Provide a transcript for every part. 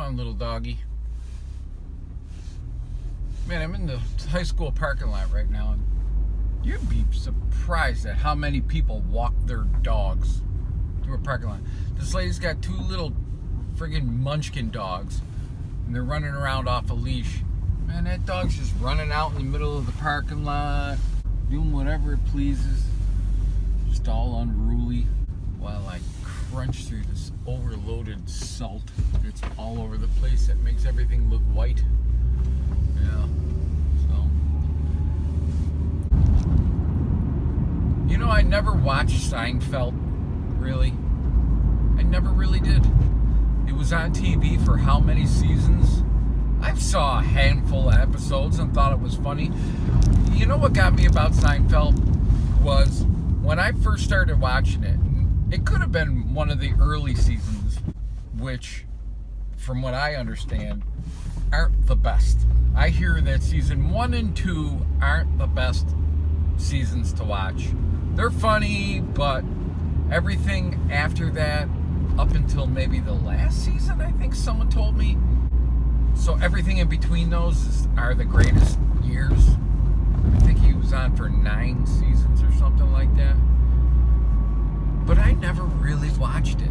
on, little doggy. Man, I'm in the high school parking lot right now, and you'd be surprised at how many people walk their dogs through a parking lot. This lady's got two little friggin' munchkin dogs, and they're running around off a leash. Man, that dog's just running out in the middle of the parking lot, doing whatever it pleases, just all unruly, while I crunch through this overloaded salt that's all over the place that makes everything look white. Yeah, so. You know, I never watched Seinfeld, really. I never really did. It was on TV for how many seasons? I saw a handful of episodes and thought it was funny. You know what got me about Seinfeld was when I first started watching it, it could have been one of the early seasons, which, from what I understand, aren't the best. I hear that season 1 and 2 aren't the best seasons to watch. They're funny, but everything after that, up until maybe the last season, I think someone told me. So everything in between those are the greatest years. I think he was on for 9 seasons or something like that. But I never really watched it.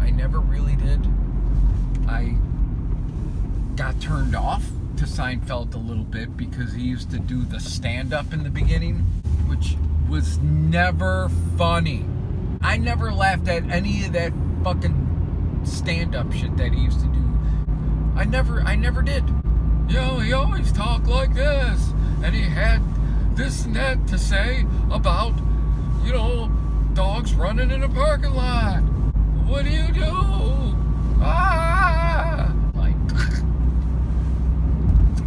I never really did. I got turned off to Seinfeld a little bit because he used to do the stand-up in the beginning, which was never funny. I never laughed at any of that fucking stand-up shit that he used to do. I never did. You know, he always talked like this, and he had this and that to say about, you know, dogs running in a parking lot. What do you do? Ah! Like,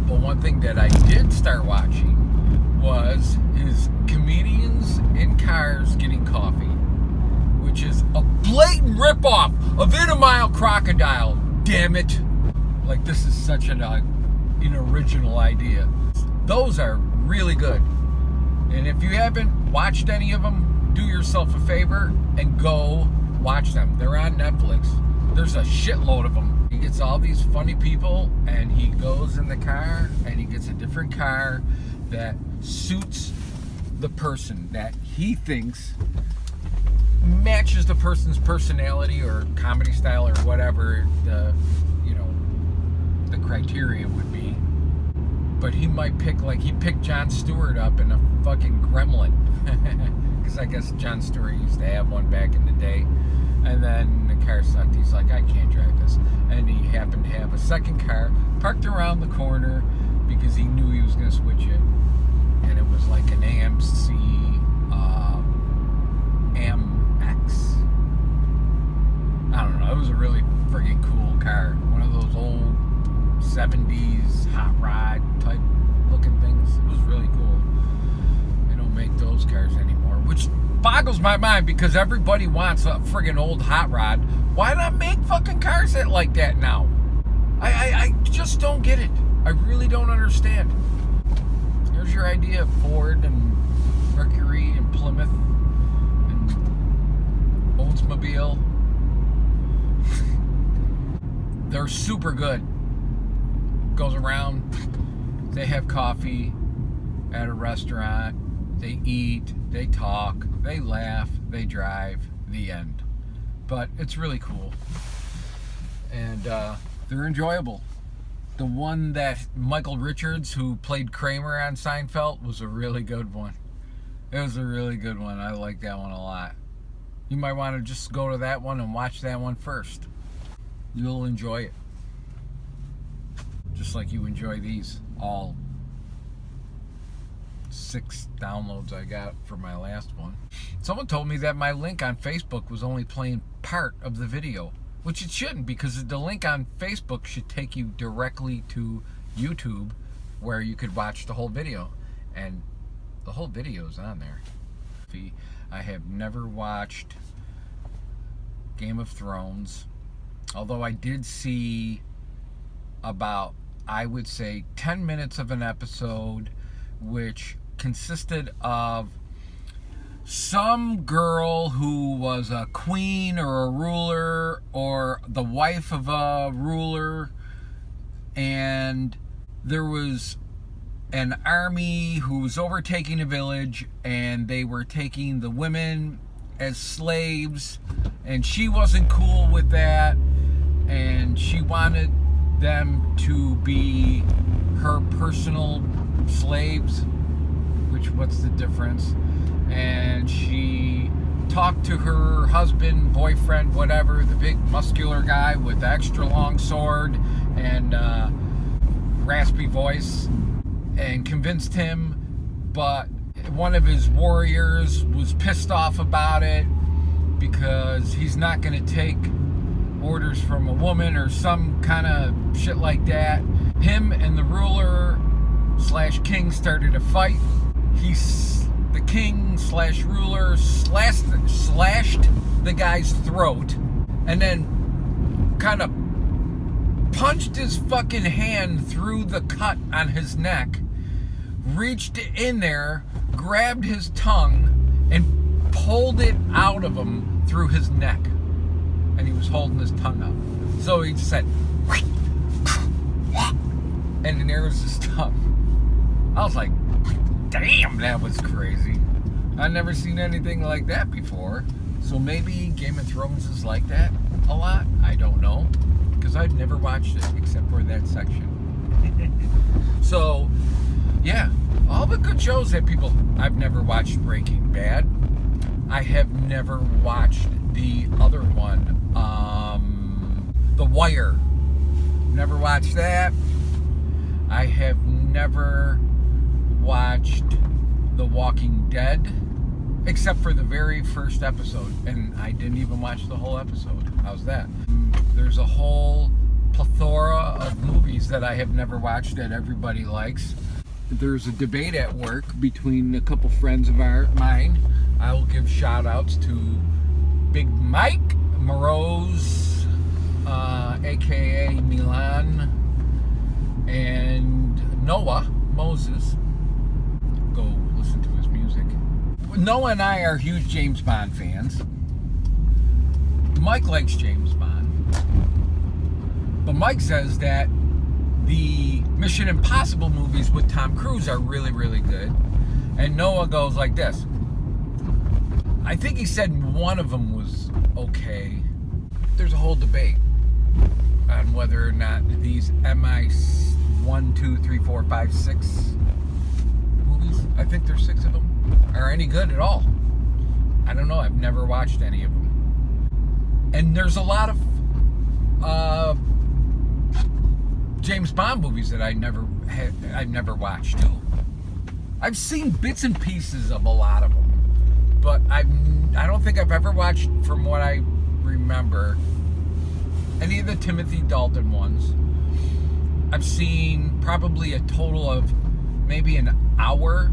but one thing that I did start watching was his comedians in cars getting coffee, which is a blatant ripoff of In a Mile Crocodile. Damn it! Like, this is such an original idea. Those are really good, and if you haven't watched any of them, do yourself a favor and go watch them. They're on Netflix. There's a shitload of them. He gets all these funny people, and he goes in the car, and he gets a different car that suits the person that he thinks matches the person's personality or comedy style or whatever the criteria would be. But he might pick, like, he picked Jon Stewart up in a fucking Gremlin. Because I guess Jon Stewart used to have one back in the day. And then the car sucked. He's like, I can't drive this. And he happened to have a second car parked around the corner because he knew he was going to switch it. And it was like an AMC MX. I don't know. It was a really friggin' cool car. One of those old 70s hot rod type looking things. It was really cool. They don't make those cars anymore, which boggles my mind because everybody wants a friggin' old hot rod. Why not make fucking cars that like that now? I just don't get it. I really don't understand. Here's your idea of Ford and Mercury and Plymouth and Oldsmobile. They're super good. Goes around, they have coffee at a restaurant, they eat, they talk, they laugh, they drive, the end. But it's really cool. And they're enjoyable. The one that Michael Richards, who played Kramer on Seinfeld, was a really good one. It was a really good one. I like that one a lot. You might want to just go to that one and watch that one first. You'll enjoy it. Just like you enjoy these, all 6 downloads I got for my last one. Someone told me that my link on Facebook was only playing part of the video, which it shouldn't, because the link on Facebook should take you directly to YouTube where you could watch the whole video, and the whole video is on there. I have never watched Game of Thrones, although I did see about, I would say, 10 minutes of an episode, which consisted of some girl who was a queen or a ruler or the wife of a ruler, and there was an army who was overtaking a village, and they were taking the women as slaves, and she wasn't cool with that, and she wanted them to be her personal slaves, which, what's the difference? And she talked to her husband, boyfriend, whatever, the big muscular guy with the extra long sword and raspy voice, and convinced him, but one of his warriors was pissed off about it because he's not going to take orders from a woman or some kind of shit like that. Him and the ruler slash king started a fight. The king slash ruler slashed the guy's throat, and then kind of punched his fucking hand through the cut on his neck, reached in there, grabbed his tongue, and pulled it out of him through his neck. And he was holding his tongue up. So he just said, and there was his tongue. I was like, damn, that was crazy. I've never seen anything like that before. So maybe Game of Thrones is like that a lot. I don't know, because I've never watched it except for that section. So, yeah, all the good shows that people... I've never watched Breaking Bad. I have never watched the other one, The Wire. Never watched that. I have never watched The Walking Dead, except for the very first episode, and I didn't even watch the whole episode. How's that? There's a whole plethora of movies that I have never watched that everybody likes. There's a debate at work between a couple friends of mine. I will give shout outs to Big Mike Morose, aka Milan, and Noah Moses. Go listen to his music. Noah and I are huge James Bond fans. Mike likes James Bond, but Mike says that the Mission Impossible movies with Tom Cruise are really, really good. And Noah goes like this. I think he said one of them was okay. There's a whole debate on whether or not these MI 1, 2, 3, 4, 5, 6 movies, I think there's 6 of them, are any good at all. I don't know. I've never watched any of them. And there's a lot of James Bond movies that I've never watched too. I've seen bits and pieces of a lot of them, but I don't think I've ever watched, from what I remember, any of the Timothy Dalton ones. I've seen probably a total of maybe an hour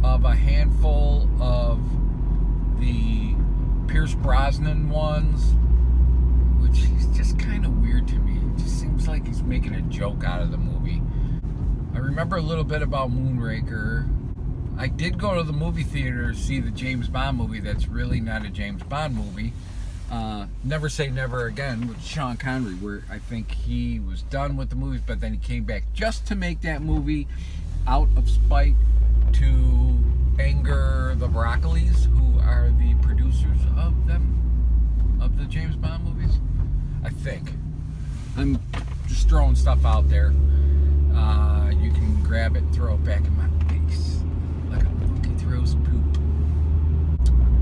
of a handful of the Pierce Brosnan ones, which is just kind of weird to me. It just seems like he's making a joke out of the movie. I remember a little bit about Moonraker. I did go to the movie theater to see the James Bond movie that's really not a James Bond movie. Never Say Never Again with Sean Connery, where I think he was done with the movies, but then he came back just to make that movie out of spite to anger the Broccolis, who are the producers of them, of the James Bond movies, I think. I'm just throwing stuff out there. You can grab it and throw it back in my face like a monkey throws poop.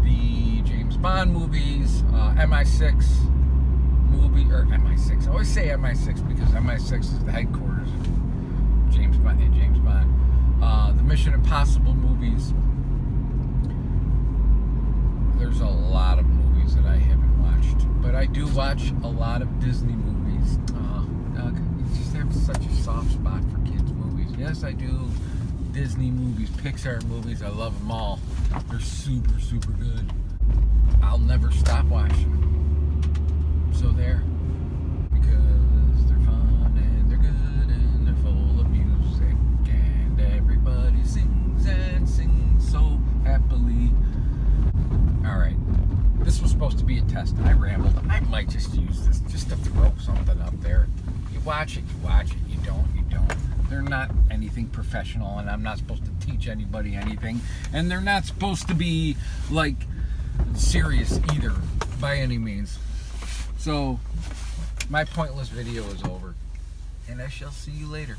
The James Bond movies, MI6 movie, or MI6. I always say MI6 because MI6 is the headquarters of James Bond. The Mission Impossible movies. There's a lot of movies that I haven't watched, but I do watch a lot of Disney movies. Doug, you just have such a soft spot for kids' movies. Yes, I do. Disney movies, Pixar movies, I love them all. They're super, super good. I'll never stop watching them. So there. Because they're fun and they're good and they're full of music. And everybody sings and sings so happily. watch it, you watch it. You don't, you don't. They're not anything professional, and I'm not supposed to teach anybody anything. And they're not supposed to be, like, serious either, by any means. So, my pointless video is over. And I shall see you later.